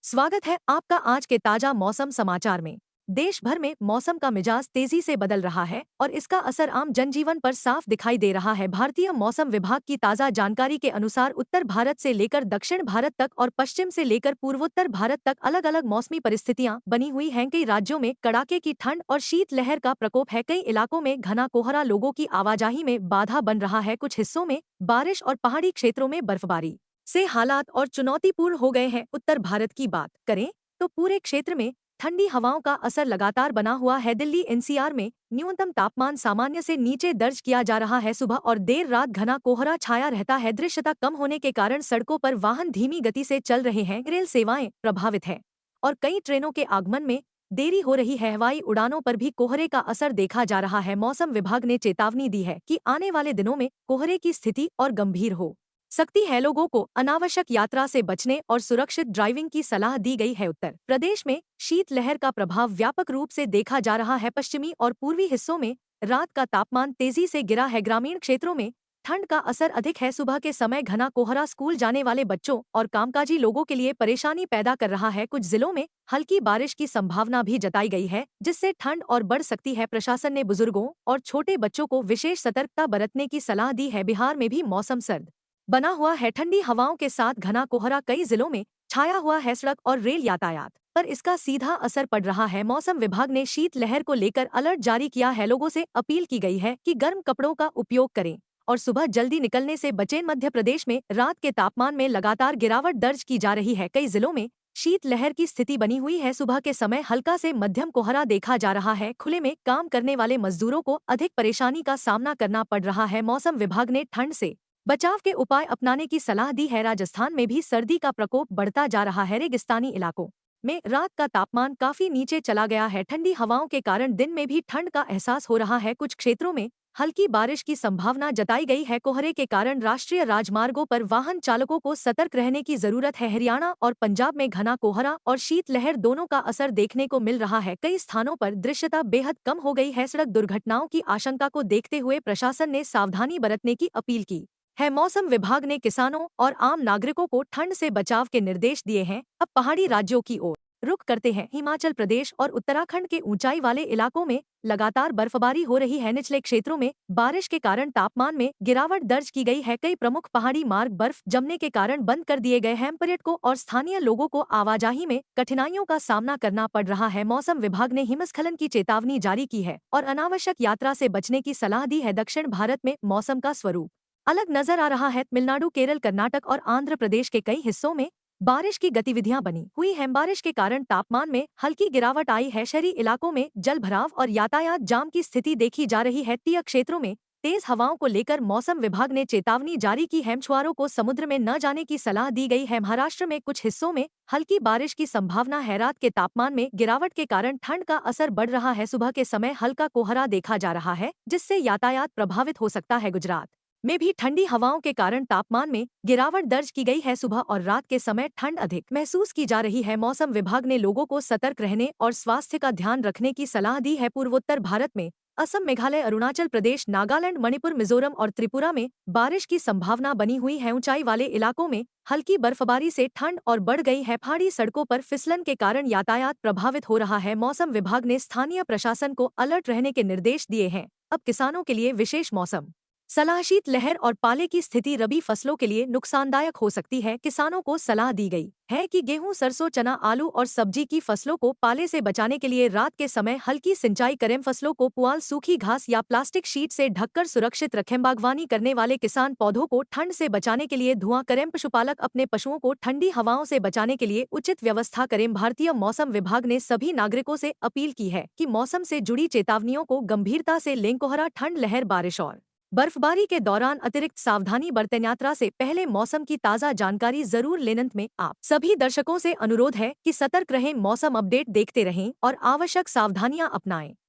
स्वागत है आपका आज के ताजा मौसम समाचार में। देश भर में मौसम का मिजाज तेजी से बदल रहा है और इसका असर आम जनजीवन पर साफ दिखाई दे रहा है। भारतीय मौसम विभाग की ताजा जानकारी के अनुसार उत्तर भारत से लेकर दक्षिण भारत तक और पश्चिम से लेकर पूर्वोत्तर भारत तक अलग अलग मौसमी परिस्थितियां बनी हुई हैं। कई राज्यों में कड़ाके की ठंड और शीतलहर का प्रकोप है। कई इलाकों में घना कोहरा लोगों की आवाजाही में बाधा बन रहा है। कुछ हिस्सों में बारिश और पहाड़ी क्षेत्रों में बर्फबारी से हालात और चुनौतीपूर्ण हो गए हैं। उत्तर भारत की बात करें तो पूरे क्षेत्र में ठंडी हवाओं का असर लगातार बना हुआ है। दिल्ली एनसीआर में न्यूनतम तापमान सामान्य से नीचे दर्ज किया जा रहा है। सुबह और देर रात घना कोहरा छाया रहता है। दृश्यता कम होने के कारण सड़कों पर वाहन धीमी गति से चल रहे हैं। रेल सेवाएं प्रभावित है और कई ट्रेनों के आगमन में देरी हो रही है। हवाई उड़ानों पर भी कोहरे का असर देखा जा रहा है। मौसम विभाग ने चेतावनी दी है कि आने वाले दिनों में कोहरे की स्थिति और गंभीर हो सकती है। लोगों को अनावश्यक यात्रा से बचने और सुरक्षित ड्राइविंग की सलाह दी गई है। उत्तर प्रदेश में शीतलहर का प्रभाव व्यापक रूप से देखा जा रहा है। पश्चिमी और पूर्वी हिस्सों में रात का तापमान तेजी से गिरा है। ग्रामीण क्षेत्रों में ठंड का असर अधिक है। सुबह के समय घना कोहरा स्कूल जाने वाले बच्चों और कामकाजी लोगों के लिए परेशानी पैदा कर रहा है। कुछ जिलों में हल्की बारिश की संभावना भी जताई गई है, जिससे ठंड और बढ़ सकती है। प्रशासन ने बुजुर्गों और छोटे बच्चों को विशेष सतर्कता बरतने की सलाह दी है। बिहार में भी मौसम सर्द बना हुआ है। ठंडी हवाओं के साथ घना कोहरा कई जिलों में छाया हुआ है। सड़क और रेल यातायात पर इसका सीधा असर पड़ रहा है। मौसम विभाग ने शीतलहर को लेकर अलर्ट जारी किया है। लोगों से अपील की गई है कि गर्म कपड़ों का उपयोग करें और सुबह जल्दी निकलने से बचें। मध्य प्रदेश में रात के तापमान में लगातार गिरावट दर्ज की जा रही है। कई जिलों में शीतलहर की स्थिति बनी हुई है। सुबह के समय हल्का से मध्यम कोहरा देखा जा रहा है। खुले में काम करने वाले मजदूरों को अधिक परेशानी का सामना करना पड़ रहा है। मौसम विभाग ने ठंड से बचाव के उपाय अपनाने की सलाह दी है। राजस्थान में भी सर्दी का प्रकोप बढ़ता जा रहा है। रेगिस्तानी इलाकों में रात का तापमान काफी नीचे चला गया है। ठंडी हवाओं के कारण दिन में भी ठंड का एहसास हो रहा है। कुछ क्षेत्रों में हल्की बारिश की संभावना जताई गई है। कोहरे के कारण राष्ट्रीय राजमार्गों पर वाहन चालकों को सतर्क रहने की जरूरत है। हरियाणा और पंजाब में घना कोहरा और शीतलहर दोनों का असर देखने को मिल रहा है। कई स्थानों पर दृश्यता बेहद कम हो गई है। सड़क दुर्घटनाओं की आशंका को देखते हुए प्रशासन ने सावधानी बरतने की अपील की है। मौसम विभाग ने किसानों और आम नागरिकों को ठंड से बचाव के निर्देश दिए हैं। अब पहाड़ी राज्यों की ओर रुख करते हैं। हिमाचल प्रदेश और उत्तराखंड के ऊंचाई वाले इलाकों में लगातार बर्फबारी हो रही है। निचले क्षेत्रों में बारिश के कारण तापमान में गिरावट दर्ज की गई है। कई प्रमुख पहाड़ी मार्ग बर्फ जमने के कारण बंद कर दिए गए हैं। पर्यटकों और स्थानीय लोगों को आवाजाही में कठिनाइयों का सामना करना पड़ रहा है। मौसम विभाग ने हिमस्खलन की चेतावनी जारी की है और अनावश्यक यात्रा से बचने की सलाह दी है। दक्षिण भारत में मौसम का स्वरूप अलग नजर आ रहा है। तमिलनाडु, केरल, कर्नाटक और आंध्र प्रदेश के कई हिस्सों में बारिश की गतिविधियां बनी हुई हैं। बारिश के कारण तापमान में हल्की गिरावट आई है। शहरी इलाकों में जलभराव और यातायात जाम की स्थिति देखी जा रही है। तटीय क्षेत्रों में तेज हवाओं को लेकर मौसम विभाग ने चेतावनी जारी की है। मछुआरों को समुद्र में न जाने की सलाह दी गई है। महाराष्ट्र में कुछ हिस्सों में हल्की बारिश की संभावना है। रात के तापमान में गिरावट के कारण ठंड का असर बढ़ रहा है। सुबह के समय हल्का कोहरा देखा जा रहा है, जिससे यातायात प्रभावित हो सकता है। गुजरात में भी ठंडी हवाओं के कारण तापमान में गिरावट दर्ज की गई है। सुबह और रात के समय ठंड अधिक महसूस की जा रही है। मौसम विभाग ने लोगों को सतर्क रहने और स्वास्थ्य का ध्यान रखने की सलाह दी है। पूर्वोत्तर भारत में असम, मेघालय, अरुणाचल प्रदेश, नागालैंड, मणिपुर, मिजोरम और त्रिपुरा में बारिश की संभावना बनी हुई है। ऊंचाई वाले इलाकों में हल्की बर्फबारी से ठंड और बढ़ गई है। पहाड़ी सड़कों पर फिसलन के कारण यातायात प्रभावित हो रहा है। मौसम विभाग ने स्थानीय प्रशासन को अलर्ट रहने के निर्देश दिए हैं। अब किसानों के लिए विशेष मौसम सलाह। शीतलहर और पाले की स्थिति रबी फसलों के लिए नुकसानदायक हो सकती है। किसानों को सलाह दी गई है कि गेहूं, सरसों, चना, आलू और सब्जी की फसलों को पाले से बचाने के लिए रात के समय हल्की सिंचाई करें। फसलों को पुआल, सूखी घास या प्लास्टिक शीट से ढककर सुरक्षित रखें। बागवानी करने वाले किसान पौधों को ठंड से बचाने के लिए धुआं करें। पशुपालक अपने पशुओं को ठंडी हवाओं से बचाने के लिए उचित व्यवस्था करें। भारतीय मौसम विभाग ने सभी नागरिकों से अपील की है कि मौसम से जुड़ी चेतावनियों को गंभीरता से लें। कोहरा, ठंड लहर, बारिश और बर्फबारी के दौरान अतिरिक्त सावधानी बरतें। यात्रा से पहले मौसम की ताज़ा जानकारी जरूर लें। अंत में आप सभी दर्शकों से अनुरोध है कि सतर्क रहें, मौसम अपडेट देखते रहें और आवश्यक सावधानियां अपनाएं।